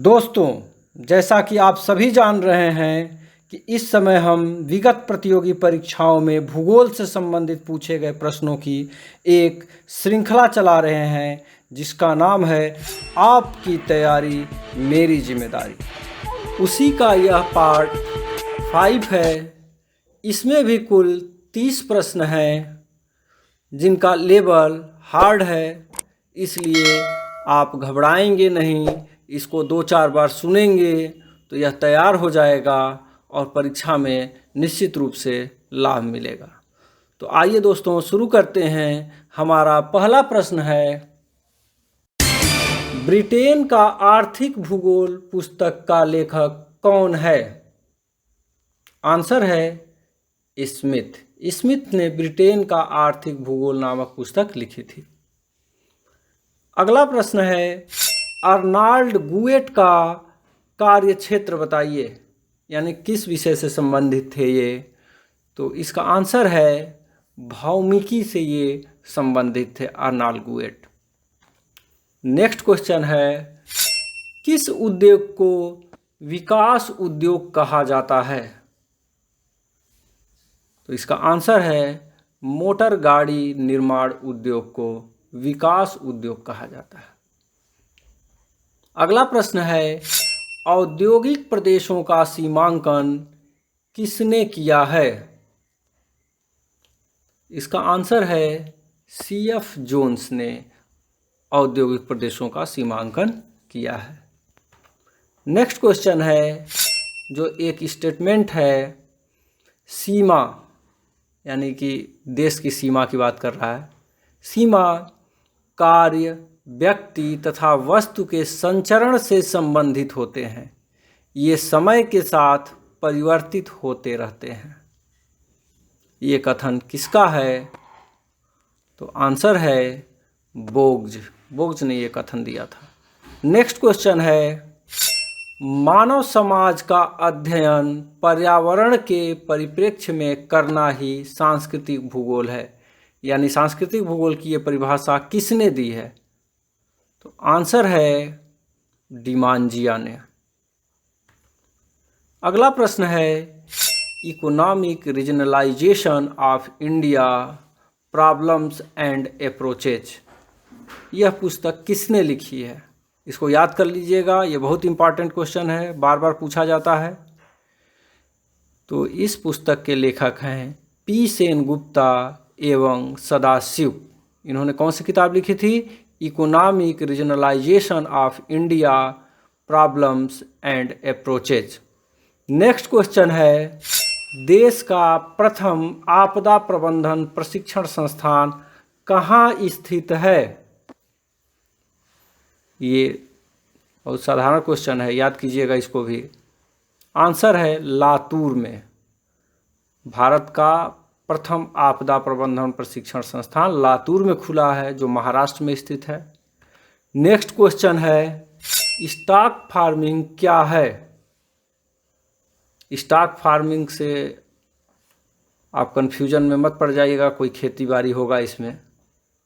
दोस्तों, जैसा कि आप सभी जान रहे हैं कि इस समय हम विगत प्रतियोगी परीक्षाओं में भूगोल से संबंधित पूछे गए प्रश्नों की एक श्रृंखला चला रहे हैं जिसका नाम है आपकी तैयारी मेरी जिम्मेदारी। उसी का यह पार्ट 5 है। इसमें भी कुल 30 प्रश्न हैं जिनका लेवल हार्ड है, इसलिए आप घबराएंगे नहीं। इसको 2-4 बार सुनेंगे तो यह तैयार हो जाएगा और परीक्षा में निश्चित रूप से लाभ मिलेगा। तो आइए दोस्तों शुरू करते हैं। हमारा पहला प्रश्न है, ब्रिटेन का आर्थिक भूगोल पुस्तक का लेखक कौन है? आंसर है स्मिथ। स्मिथ ने ब्रिटेन का आर्थिक भूगोल नामक पुस्तक लिखी थी। अगला प्रश्न है, अर्नाल्ड गुएट का कार्य क्षेत्र बताइए, यानी किस विषय से संबंधित थे ये? तो इसका आंसर है भौमिकी से ये संबंधित थे अर्नाल्ड गुएट। नेक्स्ट क्वेश्चन है, किस उद्योग को विकास उद्योग कहा जाता है? तो इसका आंसर है मोटर गाड़ी निर्माण उद्योग को विकास उद्योग कहा जाता है। अगला प्रश्न है, औद्योगिक प्रदेशों का सीमांकन किसने किया है? इसका आंसर है CF जोन्स ने औद्योगिक प्रदेशों का सीमांकन किया है। नेक्स्ट क्वेश्चन है, जो एक स्टेटमेंट है, सीमा यानी कि देश की सीमा की बात कर रहा है। सीमा कार्य, व्यक्ति तथा वस्तु के संचरण से संबंधित होते हैं। ये समय के साथ परिवर्तित होते रहते हैं। ये कथन किसका है? तो आंसर है बोग्ज ने ये कथन दिया था। नेक्स्ट क्वेश्चन है, मानव समाज का अध्ययन पर्यावरण के परिप्रेक्ष्य में करना ही सांस्कृतिक भूगोल है, यानी सांस्कृतिक भूगोल की ये परिभाषा किसने दी है? तो आंसर है डिमांजिया ने। अगला प्रश्न है, economic regionalisation of India problems and approaches, यह पुस्तक किसने लिखी है? इसको याद कर लीजिएगा, ये बहुत इंपॉर्टेंट क्वेश्चन है, बार बार पूछा जाता है। तो इस पुस्तक के लेखक हैं P सेनगुप्ता एवं सदाशिव। इन्होंने कौन सी किताब लिखी थी? Economic regionalisation of India problems and approaches. Next question है, देश का प्रथम आपदा प्रबंधन प्रशिक्षण संस्थान कहाँ स्थित है? ये बहुत साधारण क्वेश्चन है, याद कीजिएगा इसको भी। आंसर है लातूर में। भारत का प्रथम आपदा प्रबंधन प्रशिक्षण संस्थान लातूर में खुला है, जो महाराष्ट्र में स्थित है। नेक्स्ट क्वेश्चन है, स्टॉक फार्मिंग क्या है? स्टॉक फार्मिंग से आप कंफ्यूजन में मत पड़ जाइएगा, कोई खेती बाड़ी होगा इसमें।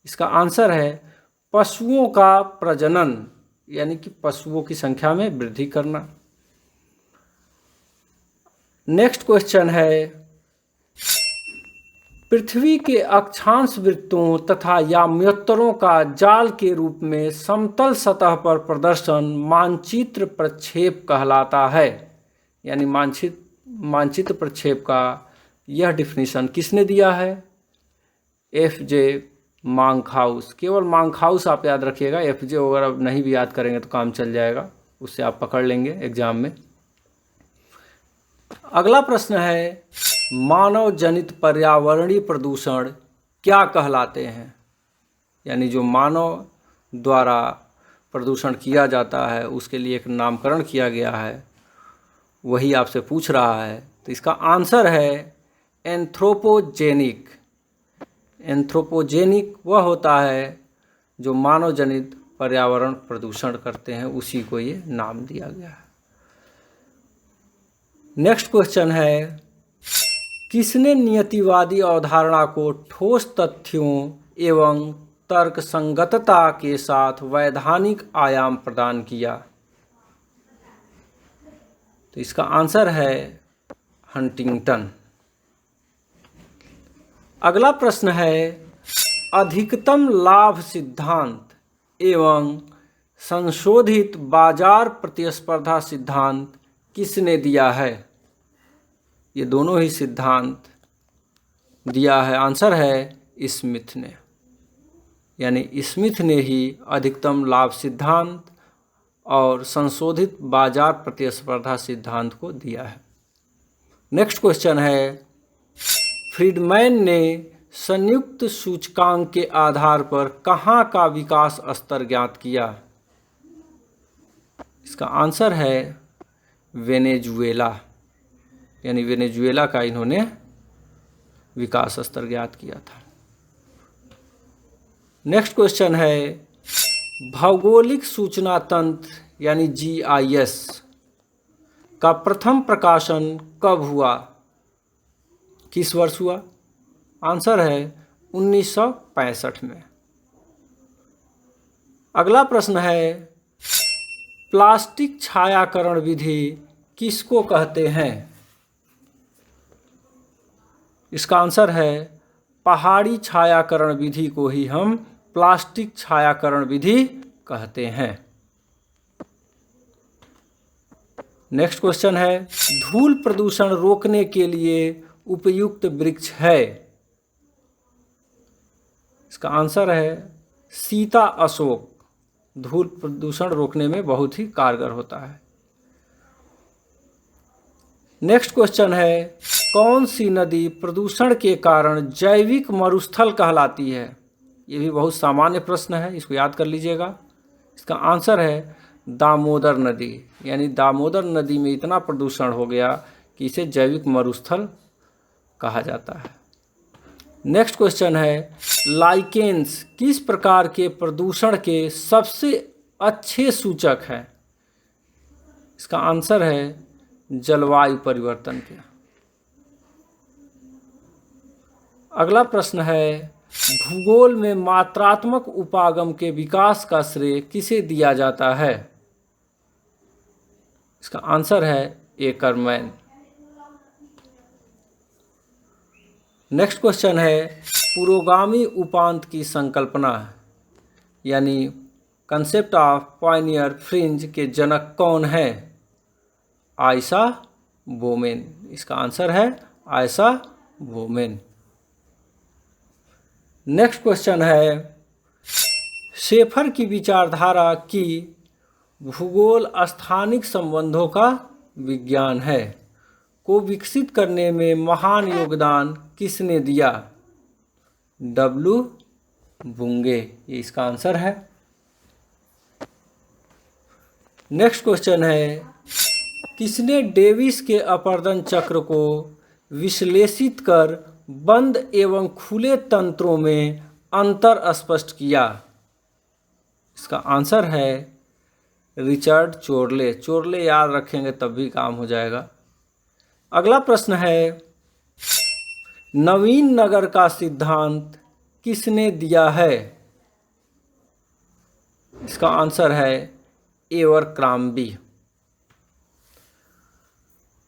इसका आंसर है पशुओं का प्रजनन, यानी कि पशुओं की संख्या में वृद्धि करना। नेक्स्ट क्वेश्चन है, पृथ्वी के अक्षांश वृत्तों तथा याम्योत्तरों का जाल के रूप में समतल सतह पर प्रदर्शन मानचित्र प्रक्षेप कहलाता है, यानी मानचित्र प्रक्षेप का यह डिफिनीशन किसने दिया है? FJ मांकहाउस। केवल मांकहाउस आप याद रखिएगा, FJ वगैरह नहीं भी याद करेंगे तो काम चल जाएगा, उससे आप पकड़ लेंगे एग्जाम में। अगला प्रश्न है, मानव जनित पर्यावरणीय प्रदूषण क्या कहलाते हैं? यानी जो मानव द्वारा प्रदूषण किया जाता है उसके लिए एक नामकरण किया गया है, वही आपसे पूछ रहा है। तो इसका आंसर है एंथ्रोपोजेनिक। एंथ्रोपोजेनिक वह होता है जो मानव जनित पर्यावरण प्रदूषण करते हैं, उसी को ये नाम दिया गया है। नेक्स्ट क्वेश्चन है, किसने नियतिवादी अवधारणा को ठोस तथ्यों एवं तर्कसंगतता के साथ वैधानिक आयाम प्रदान किया? तो इसका आंसर है हंटिंगटन। अगला प्रश्न है अधिकतम लाभ सिद्धांत एवं संशोधित बाजार प्रतिस्पर्धा सिद्धांत किसने दिया है? ये दोनों ही सिद्धांत दिया है, आंसर है स्मिथ ने, यानी स्मिथ ने ही अधिकतम लाभ सिद्धांत और संशोधित बाजार प्रतिस्पर्धा सिद्धांत को दिया है। नेक्स्ट क्वेश्चन है फ्रीडमैन ने संयुक्त सूचकांक के आधार पर कहाँ का विकास स्तर ज्ञात किया? इसका आंसर है वेनेजुएला, यानी वेनेजुएला का इन्होंने विकास स्तर ज्ञात किया था। नेक्स्ट क्वेश्चन है भौगोलिक सूचना तंत्र यानी GIS का प्रथम प्रकाशन कब हुआ, किस वर्ष हुआ? आंसर है 1965 में। अगला प्रश्न है प्लास्टिक छायाकरण विधि किसको कहते हैं? इसका आंसर है पहाड़ी छायाकरण विधि को ही हम प्लास्टिक छायाकरण विधि कहते हैं। नेक्स्ट क्वेश्चन है धूल प्रदूषण रोकने के लिए उपयुक्त वृक्ष है? इसका आंसर है सीता अशोक, धूल प्रदूषण रोकने में बहुत ही कारगर होता है। नेक्स्ट क्वेश्चन है कौन सी नदी प्रदूषण के कारण जैविक मरुस्थल कहलाती है? ये भी बहुत सामान्य प्रश्न है, इसको याद कर लीजिएगा। इसका आंसर है दामोदर नदी, यानी दामोदर नदी में इतना प्रदूषण हो गया कि इसे जैविक मरुस्थल कहा जाता है। नेक्स्ट क्वेश्चन है लाइकेन्स किस प्रकार के प्रदूषण के सबसे अच्छे सूचक हैं? इसका आंसर है जलवायु परिवर्तन के। अगला प्रश्न है भूगोल में मात्रात्मक उपागम के विकास का श्रेय किसे दिया जाता है? इसका आंसर है एकरमैन। नेक्स्ट क्वेश्चन है पुरोगामी उपांत की संकल्पना यानी कंसेप्ट ऑफ पायनियर फ्रिंज के जनक कौन है? आयशा बोमेन। इसका आंसर है आयशा बोमेन। नेक्स्ट क्वेश्चन है शेफर की विचारधारा की भूगोल स्थानिक संबंधों का विज्ञान है को विकसित करने में महान योगदान किसने दिया? W. बुंगे, ये इसका आंसर है। नेक्स्ट क्वेश्चन है किसने डेविस के अपर्दन चक्र को विश्लेषित कर बंद एवं खुले तंत्रों में अंतर स्पष्ट किया? इसका आंसर है रिचर्ड चोरले। चोरले याद रखेंगे तब भी काम हो जाएगा। अगला प्रश्न है नवीन नगर का सिद्धांत किसने दिया है? इसका आंसर है एवरक्राम्बी।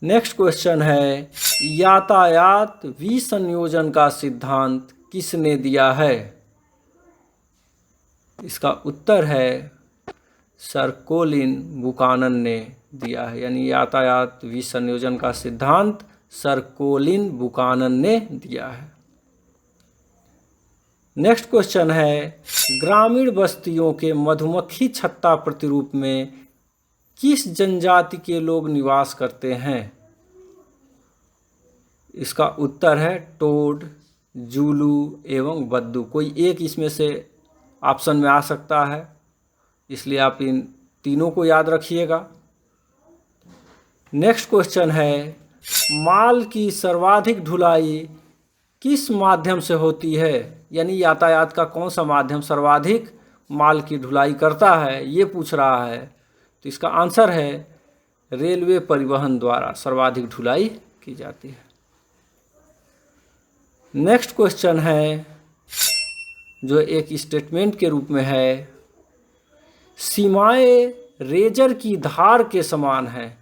नेक्स्ट क्वेश्चन है यातायात विसंयोजन का सिद्धांत किसने दिया है? इसका उत्तर है सर कोलिन बुकानन ने दिया है, यानी यातायात विसंयोजन का सिद्धांत सर कोलिन बुकानन ने दिया है। नेक्स्ट क्वेश्चन है ग्रामीण बस्तियों के मधुमक्खी छत्ता प्रतिरूप में किस जनजाति के लोग निवास करते हैं? इसका उत्तर है टोड, जूलू एवं बद्दू। कोई एक इसमें से ऑप्शन में आ सकता है, इसलिए आप इन तीनों को याद रखिएगा। नेक्स्ट क्वेश्चन है माल की सर्वाधिक ढुलाई किस माध्यम से होती है? यानी यातायात का कौन सा माध्यम सर्वाधिक माल की ढुलाई करता है, ये पूछ रहा है। तो इसका आंसर है रेलवे परिवहन द्वारा सर्वाधिक ढुलाई की जाती है। नेक्स्ट क्वेश्चन है जो एक स्टेटमेंट के रूप में है सीमाएं रेजर की धार के समान है,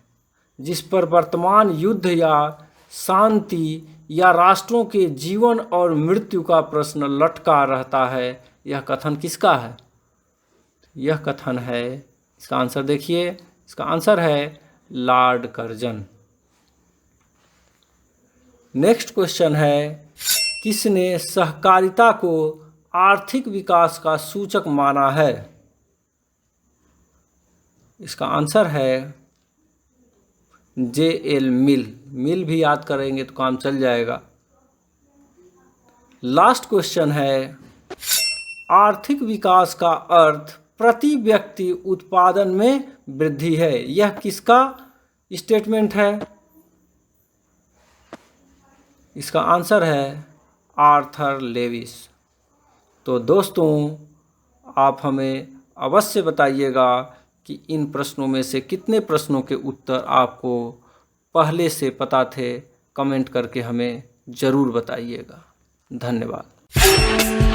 जिस पर वर्तमान युद्ध या शांति या राष्ट्रों के जीवन और मृत्यु का प्रश्न लटका रहता है, यह कथन किसका है? यह कथन है, इसका आंसर देखिए, इसका आंसर है लॉर्ड कर्जन। नेक्स्ट क्वेश्चन है, किसने सहकारिता को आर्थिक विकास का सूचक माना है? इसका आंसर है J.L. मिल। मिल भी याद करेंगे तो काम चल जाएगा। लास्ट क्वेश्चन है, आर्थिक विकास का अर्थ प्रति व्यक्ति उत्पादन में वृद्धि है, यह किसका स्टेटमेंट है? इसका आंसर है आर्थर लेविस। तो दोस्तों, आप हमें अवश्य बताइएगा कि इन प्रश्नों में से कितने प्रश्नों के उत्तर आपको पहले से पता थे। कमेंट करके हमें ज़रूर बताइएगा। धन्यवाद।